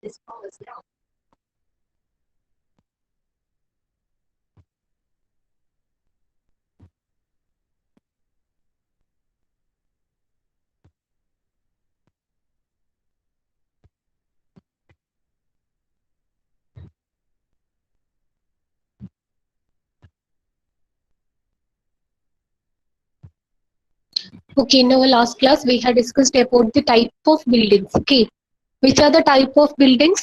Okay, in our last class we had discussed about the type of buildings. Okay, which are the type of buildings?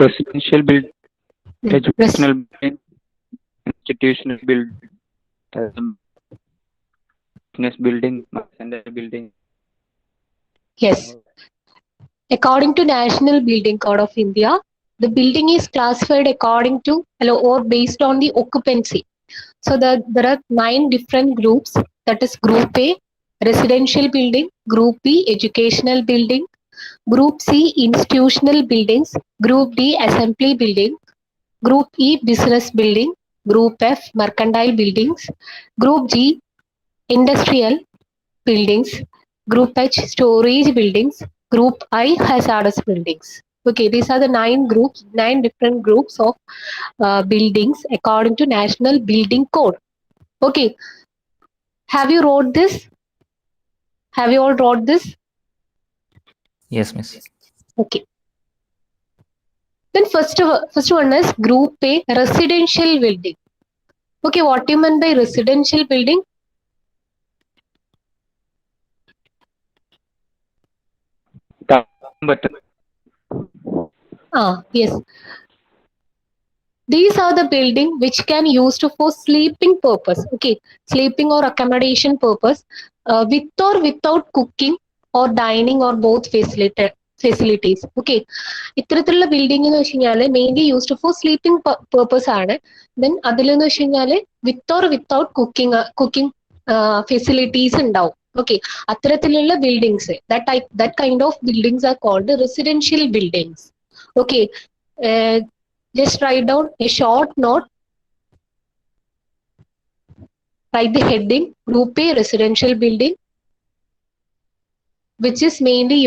Residential building, Yes. educational building, institutional building, business building, center building. Yes. According to National Building Code of India, the building is classified according to or based on the occupancy. So there are 9 different groups. That is Group A, residential building; Group B, educational building; Group C, institutional buildings; Group D, assembly building; Group E, business building; Group F, mercantile buildings; Group G, industrial buildings; Group H, storage buildings; Group I, hazardous buildings. Okay, these are the 9 different groups of buildings according to National Building Code. Okay, have you wrote this? Have you all wrote this? Yes, miss. Okay. Then first one is Group A, residential building. Okay, what do you mean by residential building? Yes. These are the building which can used for sleeping purpose. Okay, sleeping or accommodation purpose, with or without cooking or dining or both facilities. Okay, ഇത്തരത്തിലുള്ള building എന്ന് വെച്ച് കഴിഞ്ഞാൽ mainly used four sleeping purpose ആണ്. Then അതിലെന്ന് വെച്ച് കഴിഞ്ഞാൽ with or without cooking facilities ഉണ്ടാവും. Okay, അത്തരത്തിലുള്ള buildings that kind of buildings are called residential buildings. Okay, just write down a short note. Write the heading Group A, residential building, which is mainly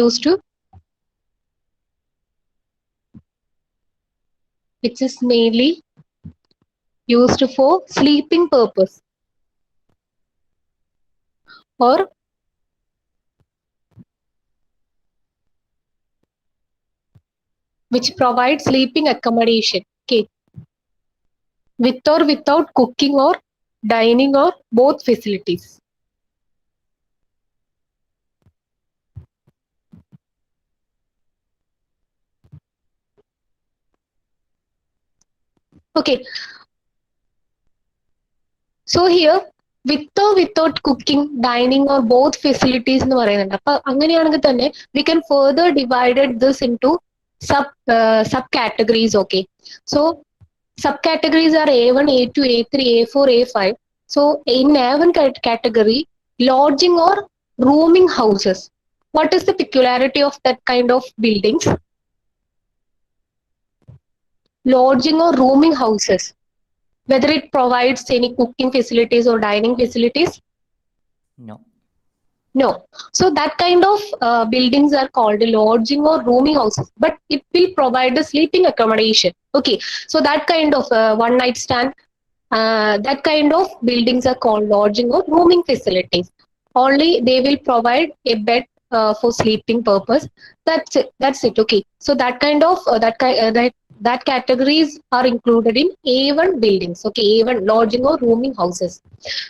used for sleeping purpose or which provide sleeping accommodation. Okay, with or without cooking or dining or both facilities. Okay, so here with or without cooking, dining or both facilities എന്ന് പറയുന്നുണ്ട്. അപ്പൊ അങ്ങനെയാണെങ്കിൽ തന്നെ we can further divided this into subcategories. Okay, so subcategories are A1, A2, A3, A4, A5. So in A1 category, lodging or rooming houses. What is the peculiarity of that kind of buildings? Lodging or rooming houses. Whether it provides any cooking facilities or dining facilities? No. No. So that kind of buildings are called lodging or rooming houses, but it will provide a sleeping accommodation. Okay, so that kind of one night stand, that kind of buildings are called lodging or rooming facilities. Only they will provide a bed for sleeping purpose. That's it. Okay, so that kind of that categories are included in A1 buildings. Okay, A1 lodging or rooming houses.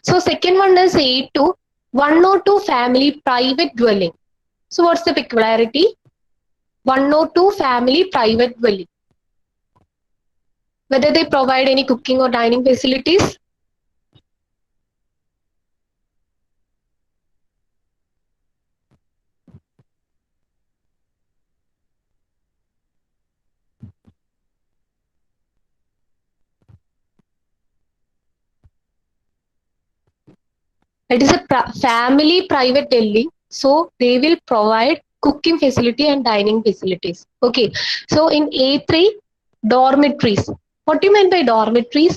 So second one is A2, 1 or 2 family private dwelling. So what's the peculiarity? 1 or 2 family private dwelling. Whether they provide any cooking or dining facilities? It is a family private dwelling, so they will provide cooking facility and dining facilities. Okay, so in A3, dormitories. What do you mean by dormitories?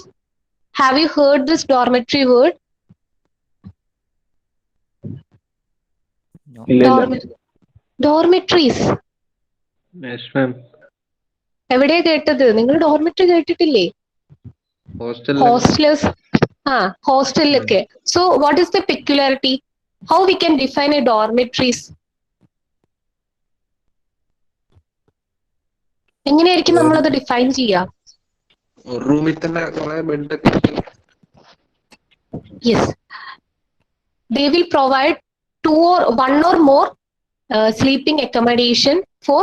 Have you heard this dormitory word? No. Dormitories Yes, ma'am. എവിടെയാ കേട്ടത്? നിങ്ങൾ dormitory കേട്ടിട്ടില്ലേ? Hostel. Hostellers ഹോസ്റ്റലിലൊക്കെ. So what is the peculiarity? How we can define a dormitories? എങ്ങനെയായിരിക്കും നമ്മളത് define ചെയ്യുക? ഒരു റൂമിൽ തന്നെ കുറെ ബെഡ് ഒക്കെ. Yes, they will provide one or more sleeping accommodation for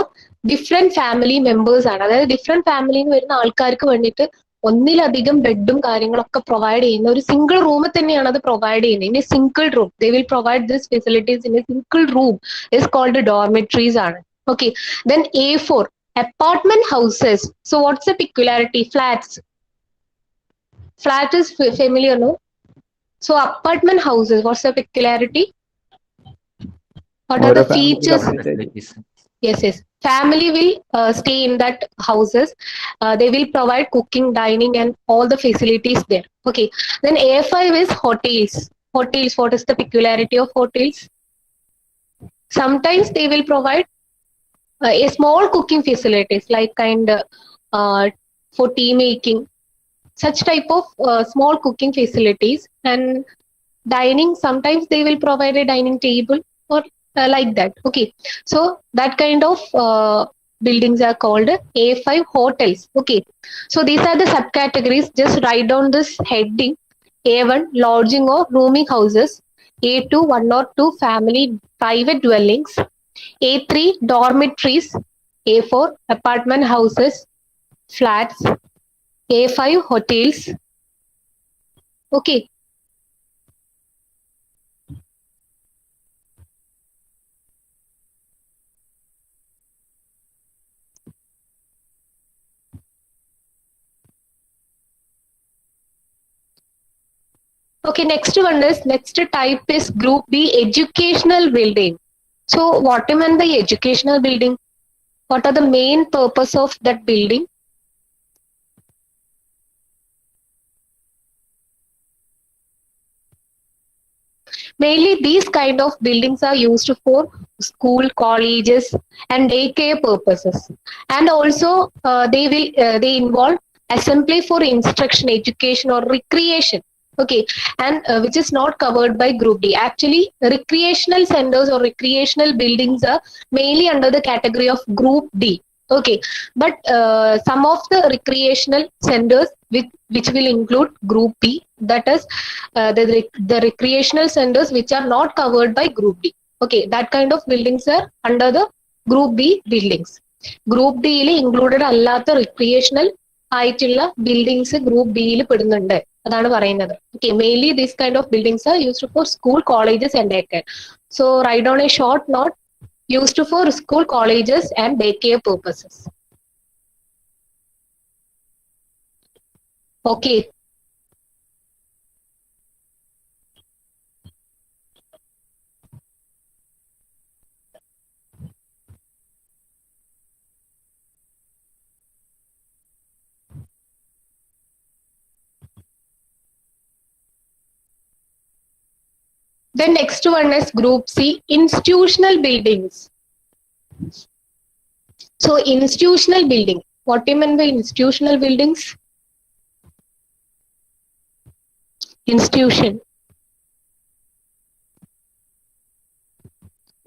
different family members ആണ്. അതായത് ഡിഫറെന്റ് ഫാമിലിയിൽ നിന്ന് വരുന്ന ആൾക്കാർക്ക് വേണ്ടിയിട്ട് ഒന്നിലധികം ബെഡും കാര്യങ്ങളൊക്കെ പ്രൊവൈഡ് ചെയ്യുന്ന ഒരു സിംഗിൾ റൂമിൽ തന്നെയാണ് അത് പ്രൊവൈഡ് ചെയ്യുന്നത്. In a single room they will provide this facilities in a single room is called dormitories ആണ്. Okay, then A4 apartment houses. So what's a peculiarity? Flat is familiar, no? So apartment houses, what's the peculiarity? What are the features? Facilities. Yes. Family will stay in that houses. They will provide cooking, dining, and all the facilities there. Okay. Then A5 is hotels. Hotels, what is the peculiarity of hotels? Sometimes they will provide a small cooking facilities like for tea making. Such type of small cooking facilities, and dining, sometimes they will provide a dining table or like that. Okay, so that kind of buildings are called A5 hotels. Okay, so these are the subcategories. Just write down this heading. A1 lodging or rooming houses. A2 one or two family private dwellings. A3 dormitories. A4 apartment houses, flats. A5 hotels. Okay. Okay, next type is group B, educational building. So what I mean by educational building? What are the main purpose of that building? Mainly these kind of buildings are used for school, colleges, and daycare purposes. And also they involve assembly for instruction, education, or recreation. Okay, and which is not covered by Group D. Actually, recreational centers or recreational buildings are mainly under the category of Group D. Okay, but some of the recreational centers which will include Group B, that is the recreational centers which are not covered by Group D. Okay, that kind of buildings are under the Group B buildings. Group D il included allatha recreational ആയിട്ടുള്ള buildings group ബിയിൽ പെടുന്നുണ്ട്, അതാണ് പറയുന്നത്. Okay, mainly these kind of buildings are used for school, colleges, and daycare. So write down a short note: used for school, colleges, and daycare purposes. Okay. Then next one is Group C, institutional buildings. So institutional building, what do you mean by institutional buildings? Institution,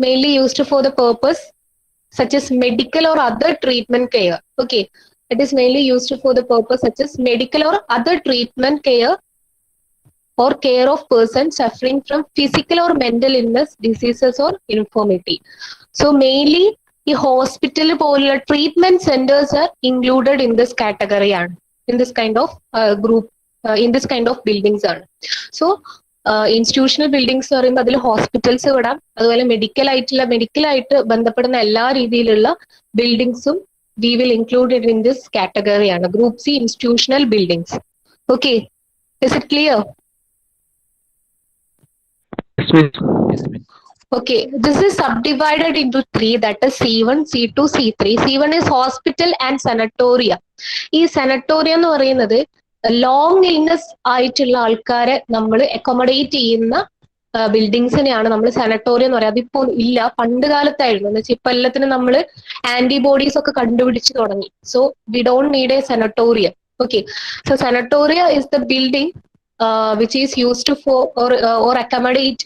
mainly used for the purpose such as medical or other treatment care. Okay, it is mainly used for the purpose such as medical or other treatment care or care of persons suffering from physical or mental illness, diseases, or infirmity. So mainly the hospital polar treatment centers are included in this category and in this kind of group, in this kind of buildings are. So institutional buildings പറയുമ്പോൾ അതിൽ hospitals വിടാം, അതുപോലെ medical ആയിട്ട് ബന്ധപ്പെടുന്ന എല്ലാ രീതിയിലുള്ള ബിൽഡിങ്സും we will include it in this category ആണ് Group C, institutional buildings. Okay, is it clear? Yes, miss. Okay, this is subdivided into three, that is C1, C2, C3. C1 is hospital and sanatoria. ഈ sanatoria എന്ന് പറയുന്നത് long illness ആയിട്ടുള്ള ആൾക്കാരെ നമ്മൾ accommodate ചെയ്യുന്ന ബിൽഡിങ്സിനെയാണ് നമ്മൾ sanatorium എന്ന് പറയുക. അതിപ്പോ ഇല്ല, പണ്ട് കാലത്തായിരുന്നു. എന്ന് വെച്ചാൽ ഇപ്പൊ എല്ലാത്തിനും നമ്മൾ ആന്റിബോഡീസ് ഒക്കെ കണ്ടുപിടിച്ച് തുടങ്ങി. So we don't need a sanatorium. Okay, so sanatoria is the building which is used for or accommodate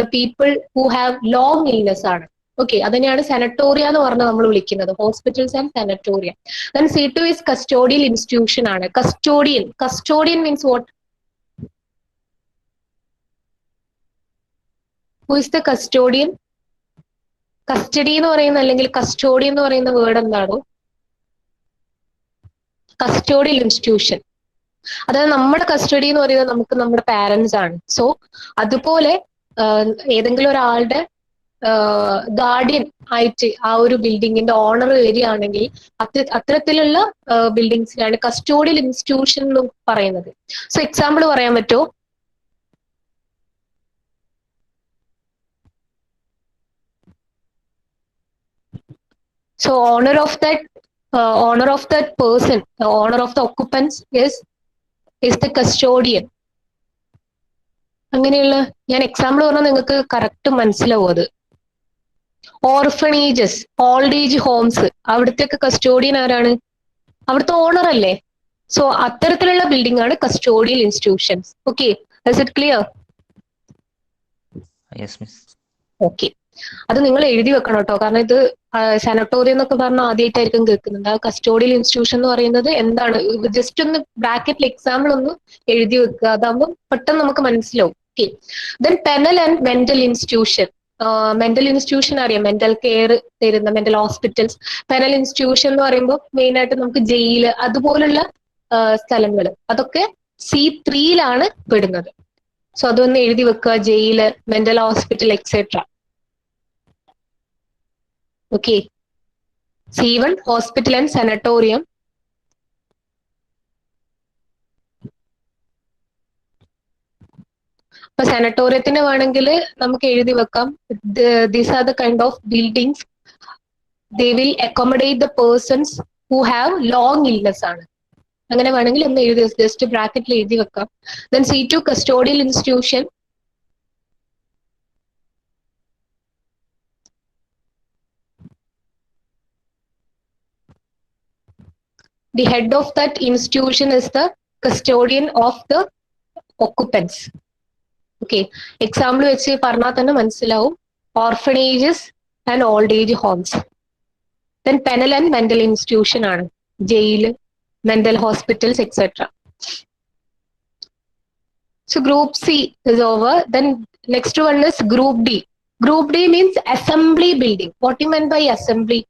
the people who have long illness ആണ്. ഓക്കെ, അതിനെയാണ് സാനറ്റോറിയ എന്ന് പറഞ്ഞ് നമ്മൾ വിളിക്കുന്നത്. Hospitals and sanatoria. Then C2 is custodial institution ആണ്. Custodian means what? Who is the custodian? Custody എന്ന് പറയുന്ന അല്ലെങ്കിൽ കസ്റ്റോഡിയൻ എന്ന് പറയുന്ന വേർഡ് എന്താണോ? Custodial institution. അതായത് നമ്മുടെ കസ്റ്റഡി എന്ന് പറയുന്നത് നമുക്ക് നമ്മുടെ പാരന്റ്സ് ആണ്. സോ അതുപോലെ ഏതെങ്കിലും ഒരാളുടെ ഗാർഡിയൻ ആയിട്ട് ആ ഒരു ബിൽഡിങ്ങിന്റെ ഓണർ വരികയാണെങ്കിൽ അത്തരത്തിലുള്ള ബിൽഡിങ്സിനാണ് കസ്റ്റോഡിയൽ ഇൻസ്റ്റിറ്റ്യൂഷൻ എന്ന് പറയുന്നത്. സോ എക്സാമ്പിൾ പറയാൻ പറ്റുമോ? So owner of that person, the owner of the occupants is the custodian. അങ്ങനെയുള്ള ഞാൻ എക്സാമ്പിൾ പറഞ്ഞാൽ നിങ്ങൾക്ക് കറക്റ്റ് മനസ്സിലാവും അത്. ഓർഫണേജസ്, ഓൾഡ് ഏജ് ഹോംസ്, അവിടുത്തെ കസ്റ്റോഡിയൻ ആരാണ്? അവിടുത്തെ ഓണർ അല്ലേ? സോ അത്തരത്തിലുള്ള ബിൽഡിംഗ് ആണ് custodial institutions. Okay, is it clear? Yes, miss. Okay, അത് നിങ്ങൾ എഴുതി വെക്കണം കേട്ടോ, കാരണം ഇത് സാനറ്റോറിയം എന്നൊക്കെ പറഞ്ഞാൽ ആദ്യമായിട്ടായിരിക്കും കേൾക്കുന്നുണ്ട്. ആ കസ്റ്റോഡിയൽ ഇൻസ്റ്റിറ്റ്യൂഷൻ എന്ന് പറയുന്നത് എന്താണ്? ജസ്റ്റ് ഒന്ന് ബ്രാക്കറ്റിൽ എക്സാമ്പിൾ ഒന്ന് എഴുതി വെക്കുക, അതാകുമ്പോൾ പെട്ടെന്ന് നമുക്ക് മനസ്സിലാവും. Okay, then penal and mental institution. Mental institution അറിയാം, മെന്റൽ കെയർ തരുന്ന മെന്റൽ ഹോസ്പിറ്റൽസ്. പെനൽ ഇൻസ്റ്റിറ്റ്യൂഷൻ എന്ന് പറയുമ്പോൾ മെയിൻ ആയിട്ട് നമുക്ക് ജയില് അതുപോലുള്ള സ്ഥലങ്ങൾ, അതൊക്കെ C3 പെടുന്നത്. സോ അതൊന്ന് എഴുതി വെക്കുക, jail, mental hospital etcetera. Okay, C1 hospital and sanatorium. അപ്പൊ സാനറ്റോറിയത്തിന് വേണമെങ്കിൽ നമുക്ക് എഴുതി വെക്കാം, these are the kind of buildings, they will accommodate the persons who have long illness ആണ്. അങ്ങനെ വേണമെങ്കിൽ ഒന്ന് എഴുതി ജസ്റ്റ് ബ്രാക്കറ്റിൽ എഴുതി വെക്കാം. Then C2 custodial institution. The head of that institution is the custodian of the occupants. Okay, example വെച്ച് പറഞ്ഞാൽ തന്നെ മനസ്സിലാവും. Orphanages and old age homes. Then penal and mental institution ആണ്, jail, mental hospitals etcetera. So group C is over. Then next one is group D. Group D means assembly building. What do you mean by assembly?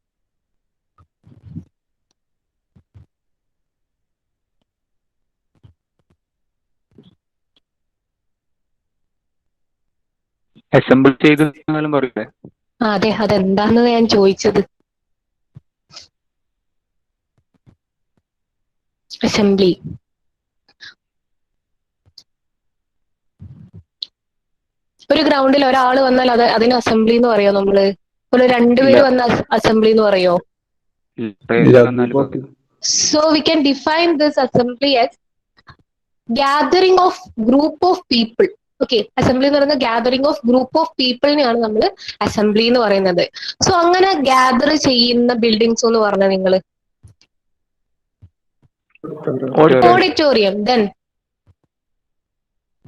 Assemble ചെയ്ത് പറയില്ലേ? അതെ, അതെന്താന്ന് ഞാൻ ചോദിച്ചത്. Assembly. ഒരു ഗ്രൗണ്ടിൽ ഒരാൾ വന്നാൽ അതിന് അസംബ്ലി എന്ന് പറയോ നമ്മള്? ഒരു രണ്ടുപേര് വന്ന അസംബ്ലി എന്ന് പറയോ? So we can define this assembly as gathering of group of people. Okay, assembly എന്ന് പറയുന്നത് ഗാദറിംഗ് ഓഫ് ഗ്രൂപ്പ് ഓഫ് പീപ്പിളിനെയാണ് നമ്മൾ അസംബ്ലി എന്ന് പറയുന്നത്. സോ അങ്ങനെ ഗ്യാദർ ചെയ്യുന്ന ബിൽഡിങ്സ് എന്ന് പറഞ്ഞാൽ നിങ്ങള് ഓഡിറ്റോറിയം,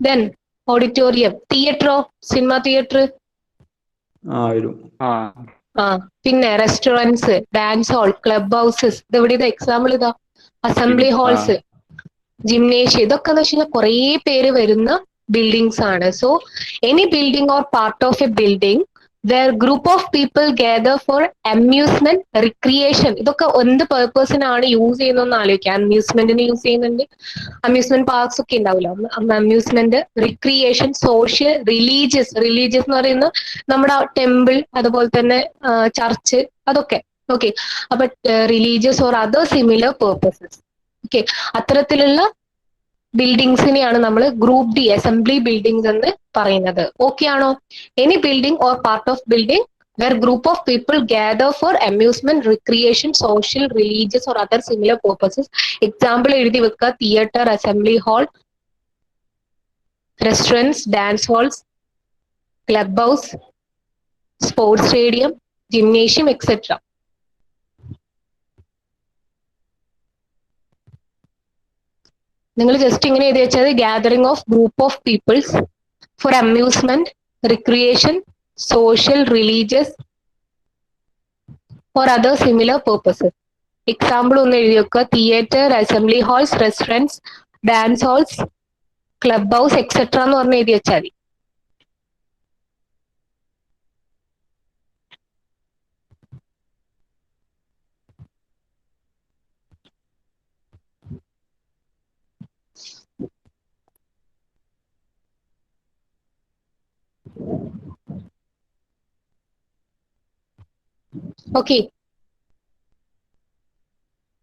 ദെൻ ഓഡിറ്റോറിയം, തിയേറ്ററോ, സിനിമ തിയേറ്റർ, പിന്നെ restaurants, dance hall, club houses. ഇതെവിടെ ഇത് എക്സാമ്പിൾ ഇതാ, അസംബ്ലി ഹാൾസ്, ജിംനേഷ്യം. ഇതൊക്കെ എന്ന് വെച്ച് കഴിഞ്ഞാൽ കുറേ പേര് വരുന്ന ബിൽഡിങ്സ് ആണ്. So any building or part of a building where group of people gather for amusement, recreation. ഇതൊക്കെ എന്ത് പേർപ്പസിനാണ് യൂസ് ചെയ്യുന്നതെന്ന് ആലോചിക്കുക. അമ്യൂസ്മെന്റിന് യൂസ് ചെയ്യുന്നുണ്ട്, അമ്യൂസ്മെന്റ് പാർക്സ് ഒക്കെ ഉണ്ടാവില്ല. Amusement, recreation, social, religious. Religious എന്ന് പറയുന്നത് നമ്മുടെ ടെമ്പിൾ, അതുപോലെ തന്നെ ചർച്ച്, അതൊക്കെ. ഓക്കെ, അപ്പൊ religious or other similar purposes. Okay, അത്തരത്തിലുള്ള ബിൽഡിങ്സിനെയാണ് നമ്മൾ ഗ്രൂപ്പ് ഡി അസംബ്ലി ബിൽഡിങ്സ് എന്ന് പറയുന്നത്. ഓക്കെ ആണോ? Any building or part of building where group of people gather for amusement, recreation, social, religious or other similar purposes. Example എഴുതി വെക്കുക, theatre, assembly hall, restaurants, dance halls, clubhouse, sports stadium, gymnasium, etc. നിങ്ങൾ just ഇങ്ങനെ എഴുതി വെച്ചത് gathering of group of peoples for amusement, recreation, social, religious or other similar purposes. Example ഒന്ന് എഴുതി വെക്കുക. Theatre, assembly halls, restaurants, dance halls, club house etcetera എന്ന് പറഞ്ഞ് എഴുതി വെച്ചാൽ മതി. Okay.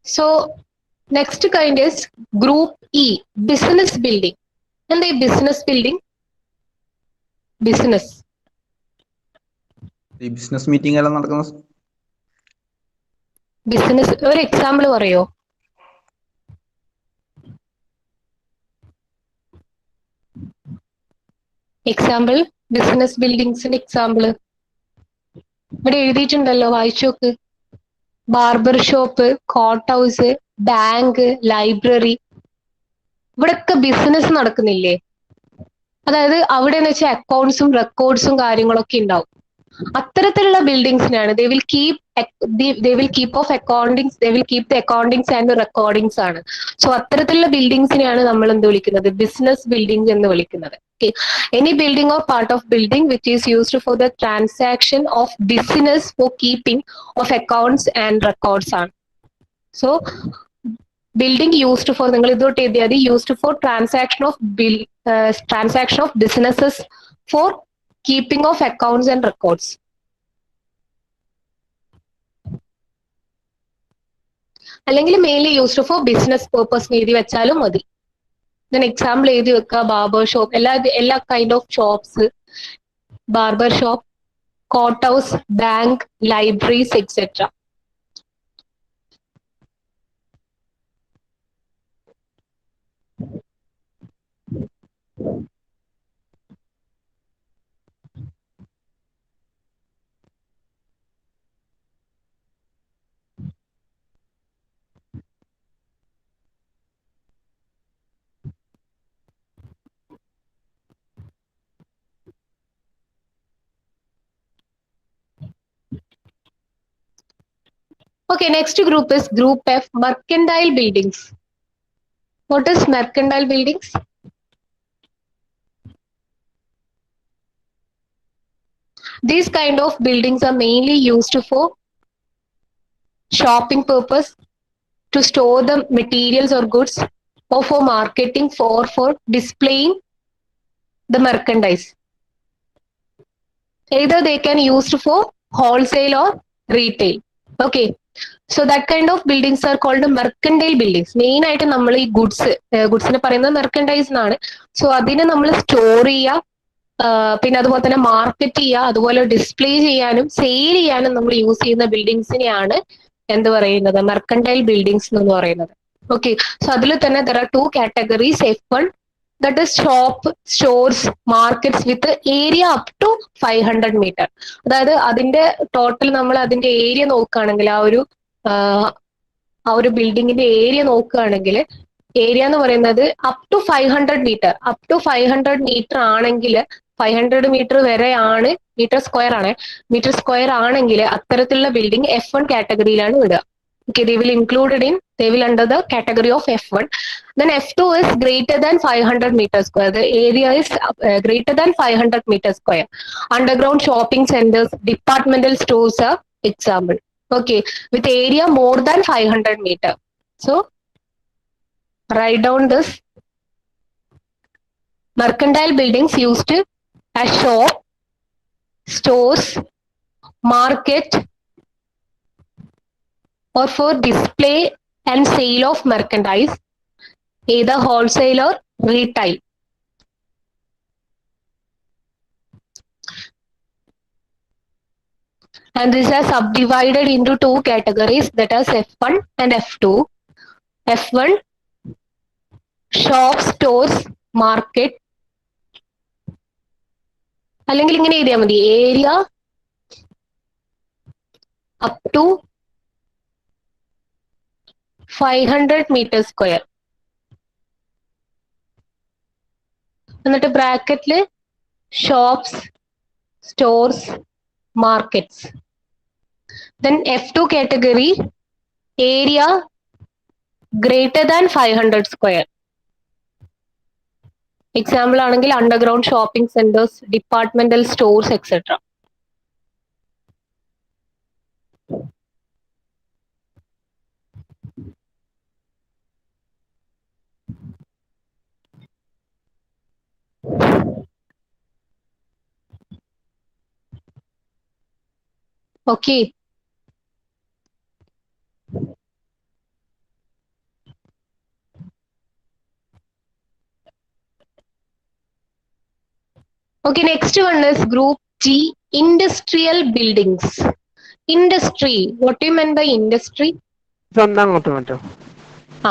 So next kind is group E, business building. എന്താ ഈ ബിസിനസ് ബിൽഡിംഗ്? ബിസിനസ് ഈ ബിസിനസ് മീറ്റിംഗ് എല്ലാം നടക്കുന്ന ബിസിനസ് ഒരു എക്സാമ്പിൾ പറയോ? എക്സാമ്പിൾ ബിസിനസ് ബിൽഡിങ്സിന്റെ എക്സാമ്പിൾ ഇവിടെ എഴുതിയിട്ടുണ്ടല്ലോ, വായിച്ചു നോക്ക്. Barber shop, court house, bank, library, ഇവിടൊക്കെ ബിസിനസ് നടക്കുന്നില്ലേ? അതായത് അവിടെ എന്ന് വെച്ചാൽ അക്കൗണ്ട്സും റെക്കോർഡ്സും കാര്യങ്ങളൊക്കെ ഉണ്ടാവും. അത്തരത്തിലുള്ള ബിൽഡിങ്സിനാണ് they will keep of accountings, they will keep the accountings and recordings ആണ്. സോ അത്തരത്തിലുള്ള ബിൽഡിങ്സിനെയാണ് നമ്മൾ എന്ത് വിളിക്കുന്നത്? ബിസിനസ് ബിൽഡിംഗ് എന്ന് വിളിക്കുന്നത്. Okay. Any building or part of building which is used for the transaction of business for keeping of accounts and records ആണ്. So building used for നിങ്ങൾ ഇതോട്ട് എഴുതിയാൽ used for transaction of businesses for keeping of accounts and records. അല്ലെങ്കിൽ mainly used for business purpose എഴുതി വെച്ചാലും മതി. ഞാൻ example എഴുതി വെക്കുക. ബാർബർ ഷോപ്പ്, എല്ലാ kind of shops, barber shop, court house, bank, libraries etcetera. Okay, next group is group F, mercantile buildings. What is mercantile buildings? These kind of buildings are mainly used for shopping purpose, to store the materials or goods, or for marketing, for displaying the merchandise. Either they can used for wholesale or retail. Okay. So that kind of buildings are called mercantile buildings. Main ആയിട്ട് നമ്മൾ ഈ ഗുഡ്സിന് പറയുന്നത് merchandise എന്നാണ്. So അതിനെ നമ്മൾ store ചെയ്യുക, പിന്നെ അതുപോലെ തന്നെ മാർക്കറ്റ് ചെയ്യുക, അതുപോലെ ഡിസ്പ്ലേ ചെയ്യാനും സെയിൽ ചെയ്യാനും നമ്മൾ യൂസ് ചെയ്യുന്ന ബിൽഡിങ്സിനെയാണ് എന്ത് പറയുന്നത്? മെർക്കൻഡൈൽ ബിൽഡിങ്സ് എന്ന് പറയുന്നത്. ഓക്കെ. സോ അതിൽ തന്നെ there are two categories. F1, that is shop, stores, markets with area up to 500 meter. അതായത് അതിന്റെ ടോട്ടൽ നമ്മൾ അതിന്റെ ഏരിയ നോക്കുകയാണെങ്കിൽ, ആ ഒരു ബിൽഡിങ്ങിന്റെ ഏരിയ നോക്കുകയാണെങ്കിൽ, ഏരിയ എന്ന് പറയുന്നത് up to 500 metre. Up to 500 metre ആണെങ്കിൽ, 500 മീറ്റർ വരെയാണ്, മീറ്റർ സ്ക്വയർ ആണെങ്കിൽ അത്തരത്തിലുള്ള ബിൽഡിംഗ് F1 കാറ്റഗറിയിലാണ് വിടുക. Okay, they will under the category of F1. Then F2 is greater than 500 meter square. The area is greater than 500 meter square. Underground shopping centers, departmental stores are example. Okay, with area more than 500 meter. So write down this. Mercantile buildings used as shop, stores, market, or for display and sale of merchandise, either wholesale or retail. And these are subdivided into two categories, that is F1 and F2. F1, shop, stores, market. അല്ലെങ്കിൽ ഇങ്ങനെ എഴുതിയാൽ മതി, area up to 500 metre square. എന്നിട്ട് ബ്രാക്കറ്റില് shops, stores, markets. Then F2 category, area greater than 500 square. Example ആണെങ്കിൽ underground shopping centres, departmental stores etcetera. Okay. Okay, next one is group G, industrial buildings. Industry, what do you mean by industry? ഒന്നങ്ങോട്ട് മാറ്റോ? ആ,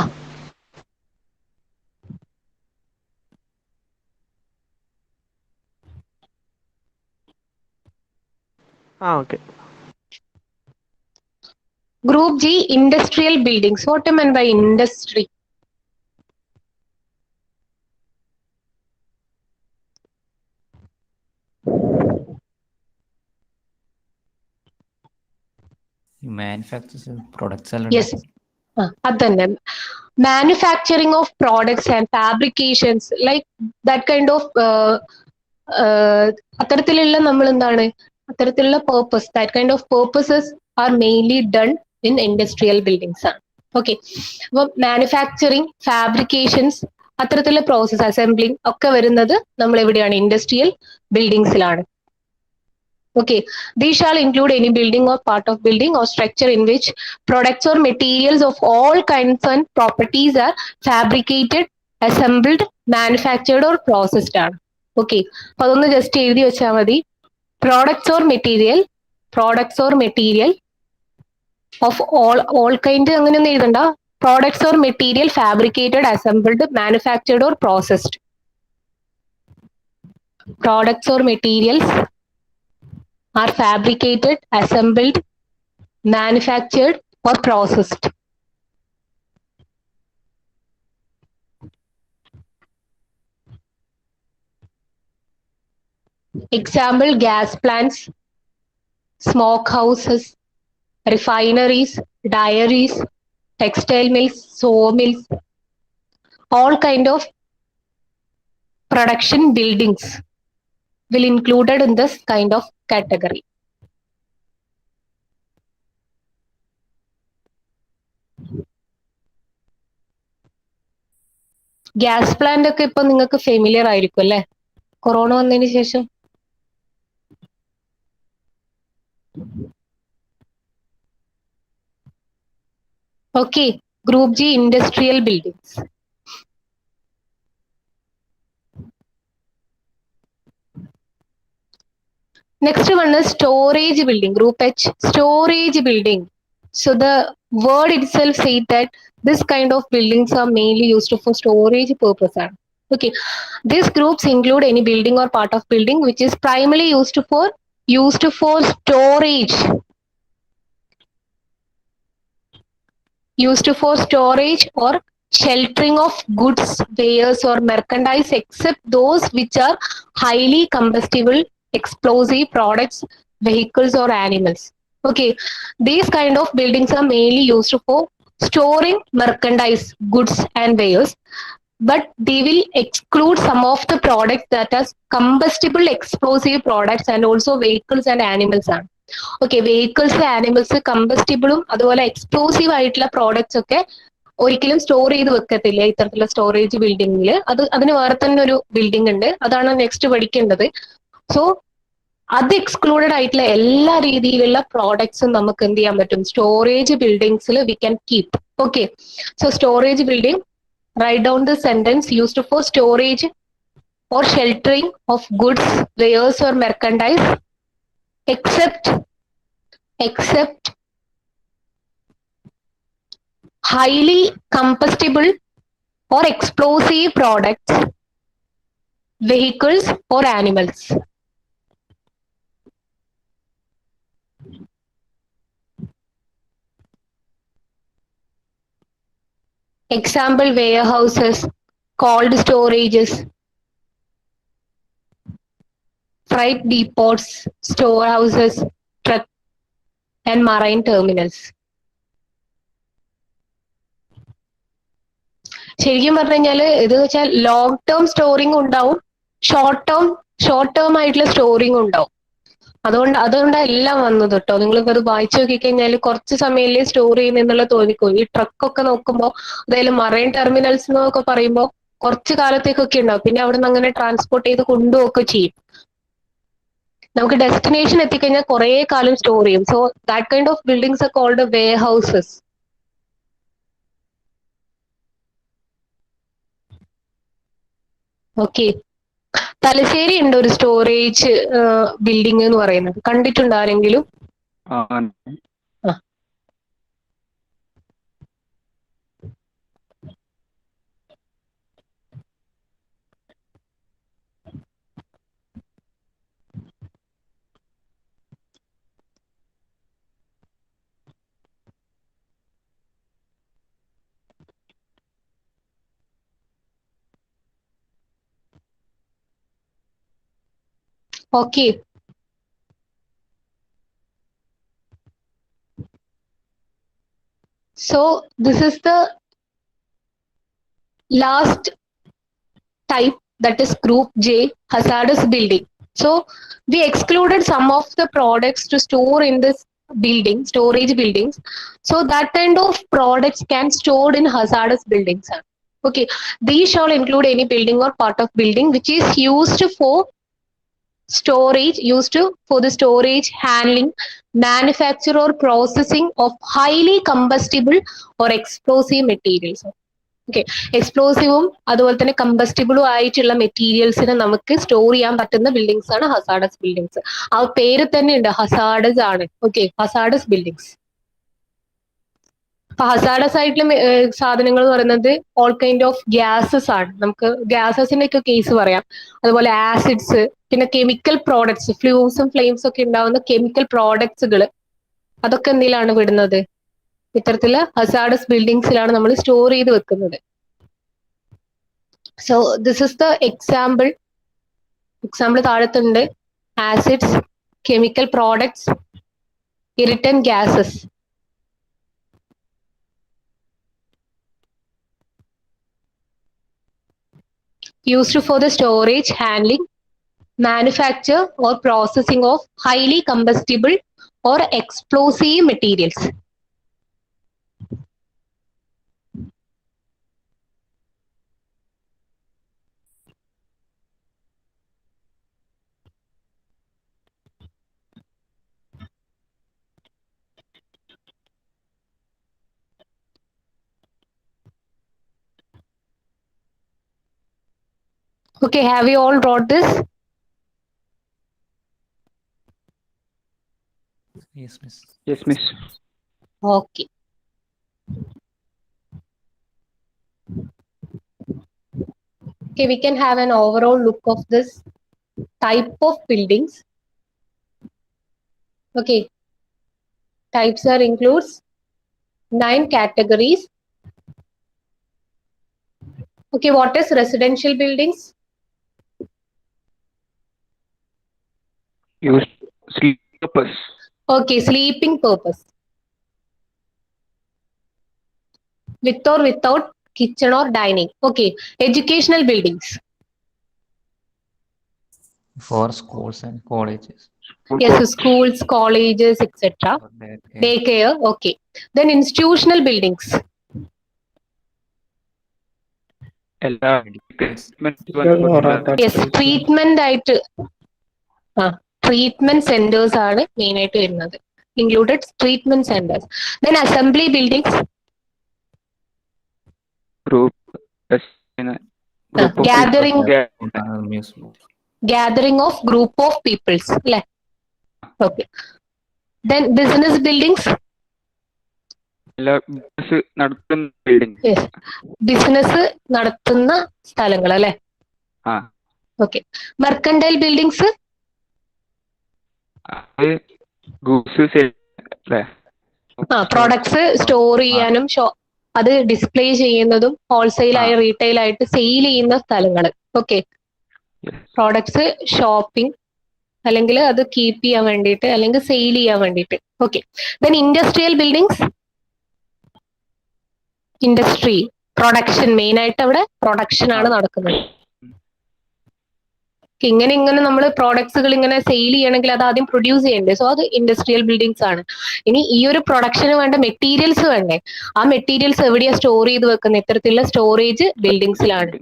okay. group G, industrial buildings. What do you mean by industry? Manufactures products അല്ല Yes. അതന്നെ, manufacturing of products and fabrications, like that kind of അത്തരത്തിലുള്ള നമ്മൾ എന്താണ്, അത്തരത്തിലുള്ള purpose, that kind of purposes are mainly done in industrial buildings ആണ്. Okay, അപ്പൊ manufacturing, fabrications, അത്തരത്തിലുള്ള process, assembling ഒക്കെ വരുന്നത് നമ്മൾ എവിടെയാണ്, industrial ബിൽഡിങ്സിലാണ്. Okay, these shall include any building or part of building or structure in which products or materials of all kinds and properties are fabricated, assembled, manufactured or processed ആണ്. Okay, അപ്പൊ അതൊന്ന് just എഴുതി വെച്ചാൽ മതി. Products or material of all kind അങ്ങനെയൊന്നും എഴുതണ്ട. Products or material fabricated, assembled, manufactured or processed. Products or materials are fabricated, assembled, manufactured or processed. Example, gas plants, smoke houses, refineries, dairies, textile mills, sawmills, all kind of production buildings will included in this kind of category. Gas plant ഒക്കെ ഇപ്പൊ നിങ്ങൾക്ക് familiar ആയിരിക്കും അല്ലെ, corona വന്നതിന് ശേഷം. Okay, group G, industrial buildings. Next one is storage building, group H, storage building. So the word itself says that this kind of buildings are mainly used for storage purpose. Okay, these groups include any building or part of building which is primarily used for storage or sheltering of goods, wares or merchandise, except those which are highly combustible, explosive products, vehicles or animals. Okay, these kind of buildings are mainly used for storing merchandise, goods and wares, but they will exclude some of the products that are combustible, explosive products and also vehicles and animals ആണ്. Okay, vehicles, animals, കമ്പസ്റ്റിബിളും അതുപോലെ explosive ആയിട്ടുള്ള products ഒക്കെ ഒരിക്കലും store ചെയ്ത് വെക്കത്തില്ല ഇത്തരത്തിലുള്ള storage ബിൽഡിങ്ങിൽ. അതിന് വേറെ തന്നെ ഒരു ബിൽഡിംഗ് ഉണ്ട്, അതാണ് നെക്സ്റ്റ് പഠിക്കേണ്ടത്. സോ അത് എക്സ്ക്ലൂഡഡ് ആയിട്ടുള്ള എല്ലാ രീതിയിലുള്ള പ്രോഡക്ട്സും നമുക്ക് എന്ത് ചെയ്യാൻ പറ്റും, സ്റ്റോറേജ് ബിൽഡിങ്സിൽ we can keep. Okay, so storage building, write down the sentence, used for storage or sheltering of goods, wares or merchandise, except highly combustible or explosive products, vehicles or animals. Example warehouses, cold storages, freight depots, storehouses, truck and marine terminals. ശരിക്കും പറഞ്ഞു കഴിഞ്ഞാല് ഇത് വെച്ചാൽ long term storing ഉണ്ടാവും, short term ആയിട്ടുള്ള storing ഉണ്ടാവും. അതുകൊണ്ടാണ് എല്ലാം വന്നത് കേട്ടോ. നിങ്ങളിപ്പോ അത് വായിച്ചു നോക്കിക്കഴിഞ്ഞാൽ കുറച്ച് സമയമല്ലേ സ്റ്റോർ ചെയ്യുന്നുള്ള തോന്നിക്കോ. ഈ ട്രക്കൊക്കെ നോക്കുമ്പോൾ അതായത് മറൈൻ ടെർമിനൽസ് എന്നൊക്കെ പറയുമ്പോൾ കുറച്ച് കാലത്തേക്കൊക്കെ ഉണ്ടാവും, പിന്നെ അവിടെ നിന്ന് അങ്ങനെ ട്രാൻസ്പോർട്ട് ചെയ്ത് കൊണ്ടുപോകൊക്കെ ചെയ്യും. നമുക്ക് ഡെസ്റ്റിനേഷൻ എത്തിക്കഴിഞ്ഞാൽ കുറെ കാലം സ്റ്റോർ ചെയ്യും. So that kind of buildings are called warehouses. Okay, Thalassery ഉണ്ട് ഒരു സ്റ്റോറേജ് ബിൽഡിംഗ് എന്ന് പറയുന്നത്. കണ്ടിട്ടുണ്ടോ ആരെങ്കിലും? Okay. So this is the last type, that is group J, hazardous building. So we excluded some of the products to store in this building, storage buildings. So that kind of products can stored in hazardous buildings. Okay, these shall include any building or part of building which is used for the storage, handling, manufacture or processing of highly combustible or explosive materials. Okay, എക്സ്പ്ലോസീവും അതുപോലെ തന്നെ കമ്പസ്റ്റിബിളും ആയിട്ടുള്ള മെറ്റീരിയൽസിനെ നമുക്ക് store ചെയ്യാൻ പറ്റുന്ന buildings ആണ് hazardous buildings. ആ പേര് തന്നെ ഉണ്ട്, ഹസാഡസ് ആണ്. Okay, hazardous buildings. അപ്പൊ ഹസാഡസ് ആയിട്ടുള്ള സാധനങ്ങൾ എന്ന് പറയുന്നത് ഓൾ കൈൻഡ് ഓഫ് ഗ്യാസസ് ആണ്. നമുക്ക് ഗ്യാസസിന്റെ ഒക്കെ കേസ് പറയാം, അതുപോലെ ആസിഡ്സ്, പിന്നെ കെമിക്കൽ പ്രോഡക്ട്സ്, ഫ്ലൂംസും ഫ്ലെയിംസും ഒക്കെ ഉണ്ടാവുന്ന കെമിക്കൽ പ്രോഡക്ട്സുകൾ, അതൊക്കെ എന്തിലാണ് വിടുന്നത്? ഇത്തരത്തില് ഹസാഡസ് ബിൽഡിങ്സിലാണ് നമ്മൾ സ്റ്റോർ ചെയ്ത് വെക്കുന്നത്. So this is the example താഴത്തുണ്ട്. Acids, chemical products, irritant gases. Used for the storage, handling, manufacture or processing of highly combustible or explosive materials. Okay, have you all wrote this? Yes, miss. Yes, miss. Okay. Okay, we can have an overall look of this type of buildings. Okay, types are includes 9 categories. Okay, what is residential buildings? Used sleep purpose. Okay, sleeping purpose. With or without kitchen or dining. Okay, educational buildings. For schools and colleges. Yes, so schools, colleges, etc. For daycare. Daycare. Okay. Then institutional buildings. Yes, treatment ആയിട്ട് treatment centres ആണ് main ആയിട്ട് വരുന്നത്. Included treatment centres. Then assembly buildings. Gathering of group of peoples, അല്ലേ? Okay. Then business buildings. Yes, business നടത്തുന്ന സ്ഥലങ്ങൾ അല്ലെ? Okay. Mercantile buildings. Products store ചെയ്യാനും അത് ഡിസ്പ്ലേ ചെയ്യുന്നതും ഹോൾസെയിലായി റീറ്റെയിൽ ആയിട്ട് സെയിൽ ചെയ്യുന്ന സ്ഥലങ്ങൾ. ഓക്കെ, പ്രോഡക്ട്സ് ഷോപ്പിംഗ് അല്ലെങ്കിൽ അത് കീപ്പ് ചെയ്യാൻ വേണ്ടിയിട്ട് അല്ലെങ്കിൽ സെയിൽ ചെയ്യാൻ വേണ്ടിയിട്ട്. Okay, then industrial buildings, industry production, main ആയിട്ട് അവിടെ പ്രൊഡക്ഷൻ ആണ് നടക്കുന്നത്. ഇങ്ങനെ നമ്മൾ പ്രോഡക്ട്സുകൾ ഇങ്ങനെ സെയിൽ ചെയ്യണമെങ്കിൽ അത് ആദ്യം പ്രൊഡ്യൂസ് ചെയ്യണ്ടേ, സോ അത് ഇൻഡസ്ട്രിയൽ ബിൽഡിങ്സ് ആണ്. ഇനി ഈ ഒരു പ്രൊഡക്ഷന് വേണ്ട മെറ്റീരിയൽസ് വേണ്ടേ, ആ മെറ്റീരിയൽസ് എവിടെയാ സ്റ്റോർ ചെയ്ത് വെക്കുന്നത്, ഇത്തരത്തിലുള്ള സ്റ്റോറേജ് ബിൽഡിങ്സിലാണ്.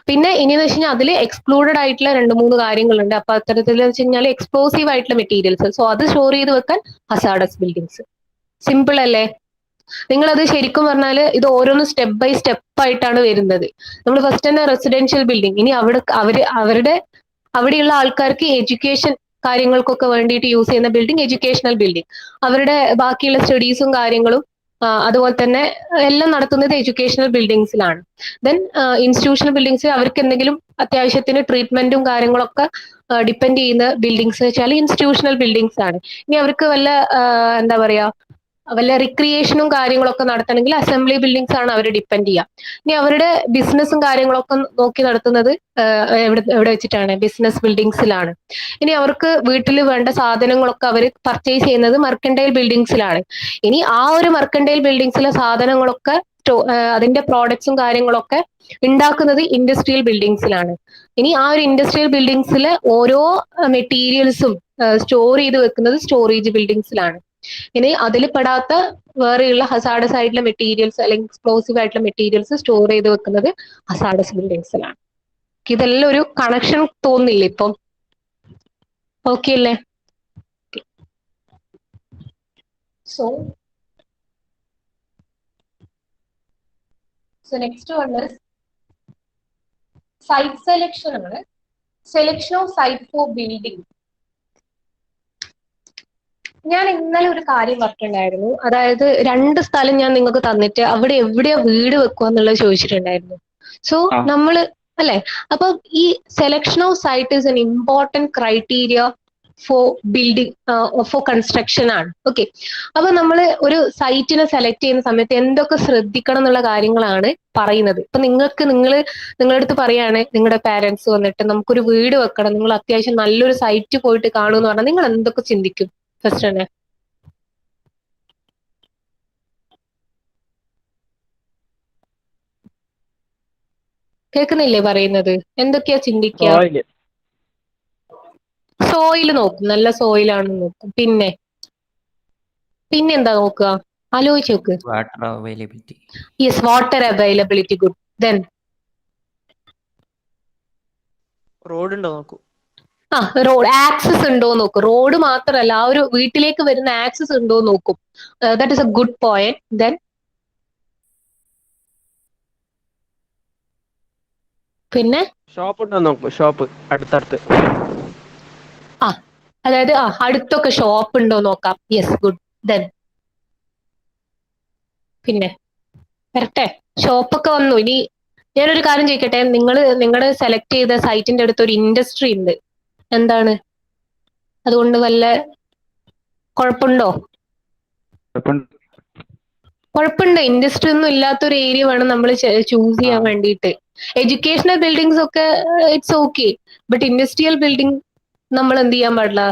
പിന്നെ ഇനിയെന്ന് വെച്ച് കഴിഞ്ഞാൽ അതിൽ എക്സ്ക്ലൂഡഡ് ആയിട്ടുള്ള 2-3 കാര്യങ്ങളുണ്ട്. അപ്പൊ അത്തരത്തിൽ വെച്ച് കഴിഞ്ഞാൽ എക്സ്പ്ലോസീവ് ആയിട്ടുള്ള മെറ്റീരിയൽസ്, സോ അത് സ്റ്റോർ ചെയ്ത് വെക്കാൻ ഹസാർഡസ് ബിൽഡിങ്സ്. സിമ്പിൾ അല്ലേ? നിങ്ങളത് ശരിക്കും പറഞ്ഞാൽ ഇത് ഓരോന്നും സ്റ്റെപ്പ് ബൈ സ്റ്റെപ്പ് ആയിട്ടാണ് വരുന്നത്. നമ്മൾ ഫസ്റ്റ് തന്നെ റെസിഡൻഷ്യൽ ബിൽഡിംഗ്, ഇനി അവരുടെ അവിടെയുള്ള ആൾക്കാർക്ക് എഡ്യൂക്കേഷൻ കാര്യങ്ങൾക്കൊക്കെ വേണ്ടിയിട്ട് യൂസ് ചെയ്യുന്ന ബിൽഡിംഗ് എഡ്യൂക്കേഷണൽ ബിൽഡിംഗ്, അവരുടെ ബാക്കിയുള്ള സ്റ്റഡീസും കാര്യങ്ങളും അതുപോലെ തന്നെ എല്ലാം നടത്തുന്നത് എഡ്യൂക്കേഷണൽ ബിൽഡിങ്സിലാണ്. ദെൻ ഇൻസ്റ്റിറ്റ്യൂഷണൽ ബിൽഡിങ്സ് അവർക്ക് എന്തെങ്കിലും അത്യാവശ്യത്തിന് ട്രീറ്റ്മെന്റും കാര്യങ്ങളൊക്കെ ഡിപ്പെൻഡ് ചെയ്യുന്ന ബിൽഡിങ്സ് വെച്ചാൽ ഇൻസ്റ്റിറ്റ്യൂഷണൽ ബിൽഡിങ്സ് ആണ്. ഇനി അവർക്ക് എന്താ പറയാ വല്ല റിക്രിയേഷനും കാര്യങ്ങളൊക്കെ നടത്തണമെങ്കിൽ അസംബ്ലി ബിൽഡിങ്സ് ആണ് അവർ ഡിപ്പെൻഡ് ചെയ്യുക. ഇനി അവരുടെ ബിസിനസ്സും കാര്യങ്ങളൊക്കെ നോക്കി നടത്തുന്നത് എവിടെ വെച്ചിട്ടാണ്? ബിസിനസ് ബിൽഡിങ്സിലാണ്. ഇനി അവർക്ക് വീട്ടിൽ വേണ്ട സാധനങ്ങളൊക്കെ അവർ പർച്ചേസ് ചെയ്യുന്നത് മർക്കൻഡൈൽ ബിൽഡിങ്സിലാണ്. ഇനി ആ ഒരു മർക്കൻഡൈൽ ബിൽഡിങ്സിലെ സാധനങ്ങളൊക്കെ അതിന്റെ പ്രോഡക്ട്സും കാര്യങ്ങളൊക്കെ ഉണ്ടാക്കുന്നത് ഇൻഡസ്ട്രിയൽ ബിൽഡിങ്സിലാണ്. ഇനി ആ ഒരു ഇൻഡസ്ട്രിയൽ ബിൽഡിങ്സിലെ ഓരോ മെറ്റീരിയൽസും സ്റ്റോർ ചെയ്ത് വെക്കുന്നത് സ്റ്റോറേജ് ബിൽഡിങ്സിലാണ്. ഇനി അതിൽ പെടാത്ത വേറെയുള്ള ഹസാഡസ് ആയിട്ടുള്ള മെറ്റീരിയൽസ് അല്ലെങ്കിൽ എക്സ്പ്ലോസീവ് ആയിട്ടുള്ള മെറ്റീരിയൽസ് സ്റ്റോർ ചെയ്ത് വെക്കുന്നത് ഹസാഡസ് ബിൽഡിങ്സിലാണ്. ഇതെല്ലാം ഒരു കണക്ഷൻ തോന്നില്ലേ ഇപ്പം? ഓക്കെ അല്ലേ? So next one is site selection ആണ്. Selection of site for building. ഞാൻ ഇന്നലെ ഒരു കാര്യം പറഞ്ഞിട്ടുണ്ടായിരുന്നു, അതായത് 2 സ്ഥലം ഞാൻ നിങ്ങൾക്ക് തന്നിട്ട് അവിടെ എവിടെയാ വീട് വെക്കുക എന്നുള്ളത് ചോദിച്ചിട്ടുണ്ടായിരുന്നു. സോ നമ്മള് അല്ലെ, അപ്പൊ ഈ selection of site is an important criteria for building for construction ആണ്. ഓക്കെ, അപ്പൊ നമ്മൾ ഒരു സൈറ്റിനെ സെലക്ട് ചെയ്യുന്ന സമയത്ത് എന്തൊക്കെ ശ്രദ്ധിക്കണം എന്നുള്ള കാര്യങ്ങളാണ് പറയുന്നത്. ഇപ്പൊ നിങ്ങളുടെ അടുത്ത് പറയാണ്, നിങ്ങളുടെ പാരന്റ്സ് വന്നിട്ട് നമുക്കൊരു വീട് വെക്കണം, നിങ്ങൾ അത്യാവശ്യം നല്ലൊരു സൈറ്റ് പോയിട്ട് കാണുമെന്ന് പറഞ്ഞാൽ നിങ്ങൾ എന്തൊക്കെ ചിന്തിക്കും ഫസ്റ്റ് തന്നെ? കേൾക്കുന്നില്ലേ പറയുന്നത്? എന്തൊക്കെയാ ചിന്തിക്കുക? സോയിൽ നോക്കും, നല്ല സോയിലാണെന്ന് നോക്കും. പിന്നെ എന്താ നോക്കുക? ആലോചിച്ച് നോക്ക്. Water availability. Yes, water availability. Good. Then road ഉണ്ടോ നോക്കൂ. റോഡ് ആക്സസ് ഉണ്ടോ നോക്കും. റോഡ് മാത്രമല്ല, ആ ഒരു വീട്ടിലേക്ക് വരുന്ന ആക്സസ് ഉണ്ടോ നോക്കും. That is A good point. Then പിന്നെ ഷോപ്പ് ഉണ്ടോ നോക്കൂ. ഷോപ്പ് അടുത്തടുത്ത്, അതായത് അടുത്തൊക്കെ ഷോപ്പ് ഉണ്ടോ നോക്കാം. Yes, good. ദെൻ പിന്നെ വരട്ടെ, ഷോപ്പൊക്കെ വന്നു. ഇനി ഞാനൊരു കാര്യം ചോദിക്കട്ടെ, നിങ്ങളുടെ സെലക്ട് ചെയ്ത സൈറ്റിന്റെ അടുത്ത് ഒരു ഇൻഡസ്ട്രി ഉണ്ട്, എന്താണ് അതുകൊണ്ട് വല്ല കുഴപ്പമുണ്ടോ? കുഴപ്പമുണ്ട്. ഇൻഡസ്ട്രി ഒന്നും ഇല്ലാത്തൊരു ഏരിയ വേണം നമ്മൾ ചൂസ് ചെയ്യാൻ വേണ്ടിയിട്ട്. എഡ്യൂക്കേഷണൽ ബിൽഡിങ്സ് ഒക്കെ it's okay, but industrial building നമ്മൾ എന്ത് ചെയ്യാൻ പാടില്ല,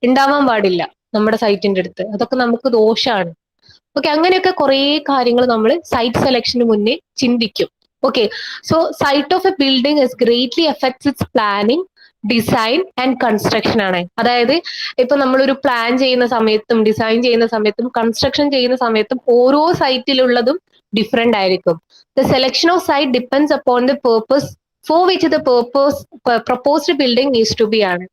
ഉണ്ടാവാൻ പാടില്ല നമ്മുടെ സൈറ്റിന്റെ അടുത്ത്. അതൊക്കെ നമുക്ക് ദോഷമാണ്. ഓക്കെ, അങ്ങനെയൊക്കെ കുറെ കാര്യങ്ങൾ നമ്മൾ സൈറ്റ് സെലക്ഷന് മുന്നേ ചിന്തിക്കും. Okay, so site of a building is greatly effects its planning, design and construction ആണ്. അതായത് ഇപ്പൊ നമ്മളൊരു പ്ലാൻ ചെയ്യുന്ന സമയത്തും ഡിസൈൻ ചെയ്യുന്ന സമയത്തും കൺസ്ട്രക്ഷൻ ചെയ്യുന്ന സമയത്തും ഓരോ സൈറ്റിലുള്ളതും ഡിഫറെന്റ് ആയിരിക്കും. The selection of site depends upon the purpose for which the proposed building needs to be ആണ്.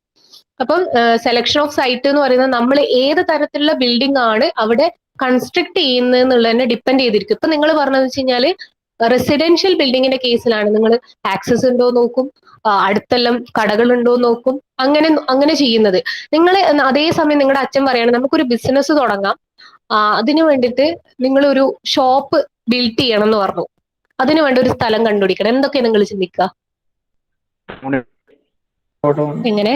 അപ്പം സെലക്ഷൻ ഓഫ് സൈറ്റ് എന്ന് പറയുന്നത് നമ്മൾ ഏത് തരത്തിലുള്ള ബിൽഡിംഗ് ആണ് അവിടെ കൺസ്ട്രക്ട് ചെയ്യുന്നത് എന്നുള്ളതിനെ ഡിപ്പെൻഡ് ചെയ്തിരിക്കും. ഇപ്പൊ നിങ്ങൾ പറഞ്ഞതെന്ന് വെച്ച് കഴിഞ്ഞാൽ റെസിഡൻഷ്യൽ ബിൽഡിങ്ങിന്റെ കേസിലാണ് നിങ്ങൾ ആക്സസ് ഉണ്ടോ നോക്കും, അടുത്തെല്ലാം കടകളുണ്ടോ നോക്കും, അങ്ങനെ ചെയ്യുന്നത്. നിങ്ങൾ അതേസമയം നിങ്ങളുടെ അച്ഛൻ പറയാണ് നമുക്കൊരു ബിസിനസ് തുടങ്ങാം, അതിനു വേണ്ടിയിട്ട് നിങ്ങളൊരു ഷോപ്പ് ബിൽഡ് ചെയ്യണം എന്ന് പറഞ്ഞു, അതിനു വേണ്ട ഒരു സ്ഥലം കണ്ടുപിടിക്കണം. എന്തൊക്കെയാണ് നിങ്ങൾ ചിന്തിക്കുക? എങ്ങനെ?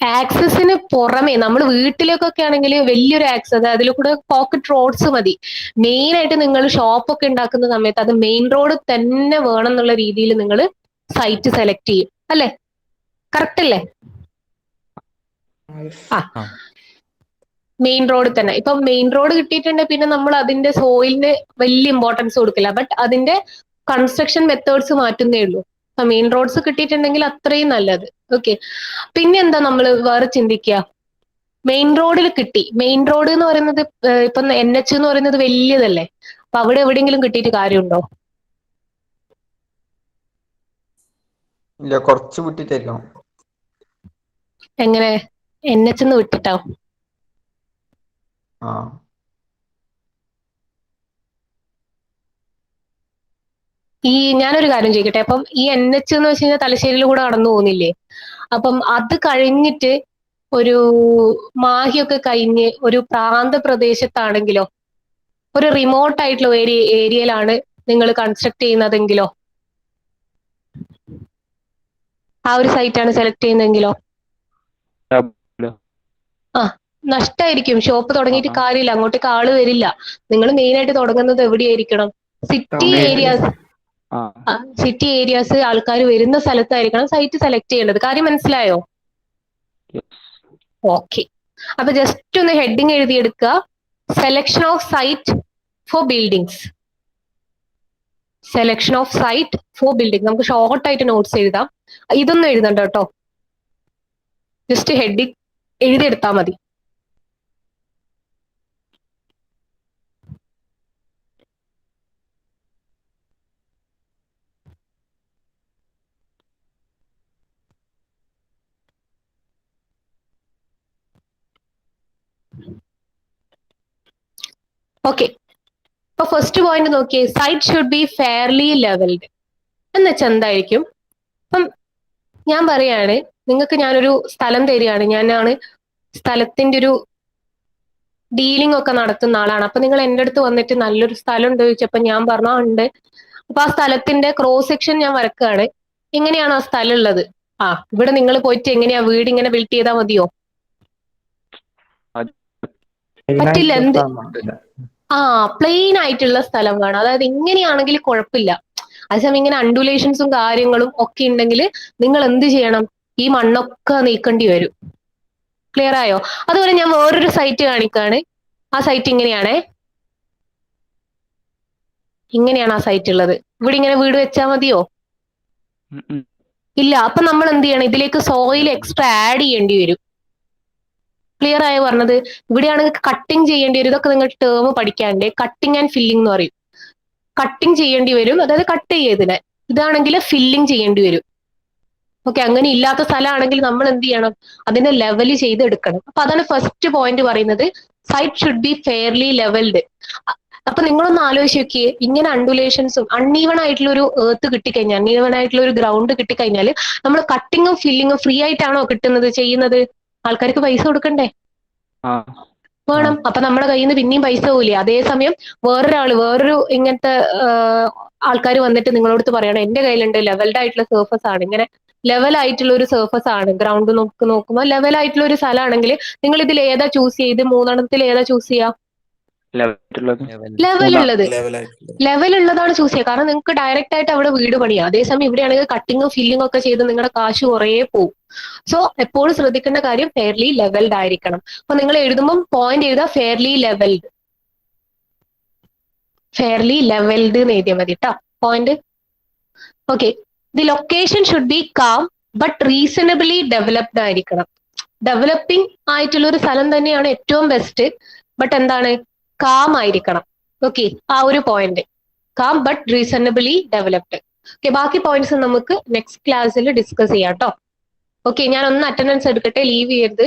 ആക്സസിന് പുറമെ നമ്മൾ വീട്ടിലേക്കൊക്കെ ആണെങ്കിൽ വലിയൊരു ആക്സസ് അതിൽ കൂടെ പോക്കറ്റ് റോഡ്സ് മതി. മെയിൻ ആയിട്ട് നിങ്ങൾ ഷോപ്പൊക്കെ ഉണ്ടാക്കുന്ന സമയത്ത് അത് മെയിൻ റോഡ് തന്നെ വേണം എന്നുള്ള രീതിയിൽ നിങ്ങൾ സൈറ്റ് സെലക്ട് ചെയ്യും അല്ലെ? കറക്റ്റ് അല്ലേ? ആ. മെയിൻ റോഡ് തന്നെ. ഇപ്പൊ മെയിൻ റോഡ് കിട്ടിയിട്ടുണ്ടെങ്കിൽ പിന്നെ നമ്മൾ അതിന്റെ സോയിലിന് വലിയ ഇമ്പോർട്ടൻസ് കൊടുക്കില്ല. ബട്ട് അതിന്റെ കൺസ്ട്രക്ഷൻ മെത്തേഡ്സ് മാറ്റുന്നേ ഉള്ളൂ. അപ്പൊ മെയിൻ റോഡ്സ് കിട്ടിയിട്ടുണ്ടെങ്കിൽ അത്രയും നല്ലത്. ഓക്കെ, പിന്നെ എന്താ നമ്മൾ വേറെ ചിന്തിക്കുക? മെയിൻ റോഡിൽ കിട്ടി. മെയിൻ റോഡ് എന്ന് പറയുന്നത് ഇപ്പൊ NH എന്ന് പറയുന്നത് വലിയതല്ലേ. അപ്പൊ അവിടെ എവിടെയെങ്കിലും കിട്ടിയിട്ട് കാര്യമുണ്ടോ? ഇല്ല, കുറച്ച് വിട്ടിട്ടായിരിക്കണം. എങ്ങനെ? NH എന്ന് വിട്ടിട്ടോ? ആ ഞാനൊരു കാര്യം ചോദിക്കട്ടെ. അപ്പം ഈ NH എന്ന് വെച്ച് കഴിഞ്ഞാൽ തലശ്ശേരിയിൽ കൂടെ കടന്നു പോകുന്നില്ലേ? അപ്പം അത് കഴിഞ്ഞിട്ട് ഒരു മാഹിയൊക്കെ കഴിഞ്ഞ് ഒരു പ്രാന്ത പ്രദേശത്താണെങ്കിലോ, ഒരു റിമോട്ട് ആയിട്ടുള്ള ഏരിയയിലാണ് നിങ്ങൾ കൺസ്ട്രക്ട് ചെയ്യുന്നതെങ്കിലോ, ആ ഒരു സൈറ്റാണ് സെലക്ട് ചെയ്യുന്നതെങ്കിലോ നഷ്ടമായിരിക്കും. ഷോപ്പ് തുടങ്ങിയിട്ട് കാര്യമില്ല, അങ്ങോട്ടേക്ക് ആള് വരില്ല. നിങ്ങൾ മെയിൻ ആയിട്ട് തുടങ്ങുന്നത് എവിടെയായിരിക്കണം? സിറ്റി ഏരിയാസ് ആൾക്കാർ വരുന്ന സ്ഥലത്തായിരിക്കണം സൈറ്റ് സെലക്ട് ചെയ്യേണ്ടത്. കാര്യം മനസ്സിലായോ? ഓക്കെ, അപ്പൊ ജസ്റ്റ് ഒന്ന് ഹെഡിങ് എഴുതിയെടുക്കുക. Selection of site for buildings. Selection of site for building. നമുക്ക് ഷോർട്ട് ആയിട്ട് നോട്ട്സ് എഴുതാം. ഇതൊന്നും എഴുതണ്ട കേട്ടോ, ജസ്റ്റ് ഹെഡിങ് എഴുതിയെടുത്താൽ മതി. ഓക്കെ, അപ്പൊ ഫസ്റ്റ് പോയിന്റ് നോക്കിയേ. Site should be fairly levelled എന്ന് വെച്ചാൽ എന്തായിരിക്കും? അപ്പം ഞാൻ പറയാണ്, നിങ്ങൾക്ക് ഞാനൊരു സ്ഥലം തരികയാണ്. ഞാനാണ് സ്ഥലത്തിന്റെ ഒരു ഡീലിംഗ് ഒക്കെ നടത്തുന്ന ആളാണ്. അപ്പൊ നിങ്ങൾ എൻ്റെ അടുത്ത് വന്നിട്ട് നല്ലൊരു സ്ഥലം ഉണ്ടോ ചോദിച്ചപ്പോ ഞാൻ പറഞ്ഞാ ഉണ്ട്. അപ്പൊ ആ സ്ഥലത്തിന്റെ ക്രോസ് സെക്ഷൻ ഞാൻ വരക്കുകയാണ്. എങ്ങനെയാണ് ആ സ്ഥലം ഉള്ളത്? ഇവിടെ നിങ്ങൾ പോയിട്ട് എങ്ങനെയാ വീട് ഇങ്ങനെ ബിൽഡ് ചെയ്താൽ മതിയോ? പറ്റില്ല. എന്ത്? പ്ലെയിൻ ആയിട്ടുള്ള സ്ഥലം വേണം. അതായത് ഇങ്ങനെയാണെങ്കിൽ കുഴപ്പമില്ല. അതേസമയം ഇങ്ങനെ അണ്ടുലേഷൻസും കാര്യങ്ങളും ഒക്കെ ഉണ്ടെങ്കിൽ നിങ്ങൾ എന്ത് ചെയ്യണം? ഈ മണ്ണൊക്കെ നീക്കേണ്ടി വരും. ക്ലിയർ ആയോ? അതുപോലെ ഞാൻ വേറൊരു സൈറ്റ് കാണിക്കാണ്. ആ സൈറ്റ് ഇങ്ങനെയാണേ. ഇങ്ങനെയാണ് ആ സൈറ്റ് ഉള്ളത്. ഇവിടെ ഇങ്ങനെ വീട് വെച്ചാൽ മതിയോ? ഇല്ല. അപ്പൊ നമ്മൾ എന്ത് ചെയ്യണം? ഇതിലേക്ക് സോയിൽ എക്സ്ട്രാ ആഡ് ചെയ്യേണ്ടി വരും. ക്ലിയർ ആയോ പറഞ്ഞത്? ഇവിടെയാണെങ്കിൽ കട്ടിങ് ചെയ്യേണ്ടി വരും. ഇതൊക്കെ നിങ്ങൾ ടേം പഠിക്കാണ്ട്. കട്ടിങ് ആൻഡ് ഫില്ലിംഗ് എന്ന് പറയും. കട്ടിങ് ചെയ്യേണ്ടി വരും, അതായത് കട്ട് ചെയ്തതിനെ. ഇതാണെങ്കിൽ ഫില്ലിംഗ് ചെയ്യേണ്ടി വരും. ഓക്കെ, അങ്ങനെ ഇല്ലാത്ത സ്ഥലമാണെങ്കിൽ നമ്മൾ എന്ത് ചെയ്യണം? അതിനെ ലെവൽ ചെയ്ത് എടുക്കണം. അപ്പൊ അതാണ് ഫസ്റ്റ് പോയിന്റ് പറയുന്നത്. Site should be fairly levelled. അപ്പൊ നിങ്ങളൊന്ന് ആലോചിച്ച് നോക്കിയേ, ഇങ്ങനെ അണ്ടുലേഷൻസും അൺഈവൺ ആയിട്ടുള്ള ഒരു ഏർത്ത് കിട്ടിക്കഴിഞ്ഞാൽ, അൺഈവൺ ആയിട്ടുള്ള ഒരു ഗ്രൗണ്ട് കിട്ടിക്കഴിഞ്ഞാൽ നമ്മൾ കട്ടിങ്ങും ഫില്ലിങ്ങും ഫ്രീ ആയിട്ടാണോ ചെയ്യുന്നത്? ആൾക്കാർക്ക് പൈസ കൊടുക്കണ്ടേ? വേണം. അപ്പൊ നമ്മുടെ കയ്യിൽ നിന്ന് പിന്നെയും പൈസ പോവില്ലേ? അതേസമയം വേറൊരു ഇങ്ങനത്തെ ആൾക്കാർ വന്നിട്ട് നിങ്ങളോട് പറയണം, എന്റെ കയ്യിലുണ്ട് ലെവൽഡ് ആയിട്ടുള്ള സർഫസ് ആണ്, ഇങ്ങനെ ലെവൽ ആയിട്ടുള്ള ഒരു സർഫസ് ആണ്, ഗ്രൗണ്ട് നോക്കുമ്പോൾ ലെവൽ ആയിട്ടുള്ള ഒരു സ്ഥലമാണെങ്കിൽ നിങ്ങൾ ഇതിൽ ഏതാ ചൂസ് ചെയ്ത്? മൂന്നെണ്ണത്തിൽ ഏതാ ചൂസ് ചെയ്യാ? ലെവൽ ഉള്ളതാണ് ചൂസ് ചെയ്യുക. കാരണം നിങ്ങൾക്ക് ഡയറക്റ്റ് ആയിട്ട് അവിടെ വീട് പണിയാം. അതേസമയം ഇവിടെയാണെങ്കിൽ കട്ടിങ്ങും ഫില്ലിങ്ങും ഒക്കെ ചെയ്ത് നിങ്ങളുടെ കാശ് കുറേ പോകും. സോ എപ്പോഴും ശ്രദ്ധിക്കേണ്ട കാര്യം ഫെയർലി ലെവൽഡ് ആയിരിക്കണം. അപ്പൊ നിങ്ങൾ എഴുതുമ്പോൾ പോയിന്റ് എഴുതുക ഫെയർലി ലെവൽഡ്. ഫെയർലി ലെവൽഡ് എന്ന് എഴുതിയാൽ മതി കേട്ടോ point. Okay, the location should be calm but reasonably developed ആയിരിക്കണം. ഡെവലപ്പിംഗ് ആയിട്ടുള്ള ഒരു സ്ഥലം തന്നെയാണ് ഏറ്റവും ബെസ്റ്റ്. ബട്ട് എന്താണ്? കാം ആയിരിക്കണം. ഓക്കെ, ആ ഒരു point. Calm but reasonably developed. Okay, ബാക്കി പോയിന്റ്സ് നമുക്ക് നെക്സ്റ്റ് ക്ലാസ്സിൽ ഡിസ്കസ് ചെയ്യാം കേട്ടോ. ഓക്കെ, ഞാൻ ഒന്ന് അറ്റൻഡൻസ് എടുക്കട്ടെ, ലീവ് ചെയ്യരുത്.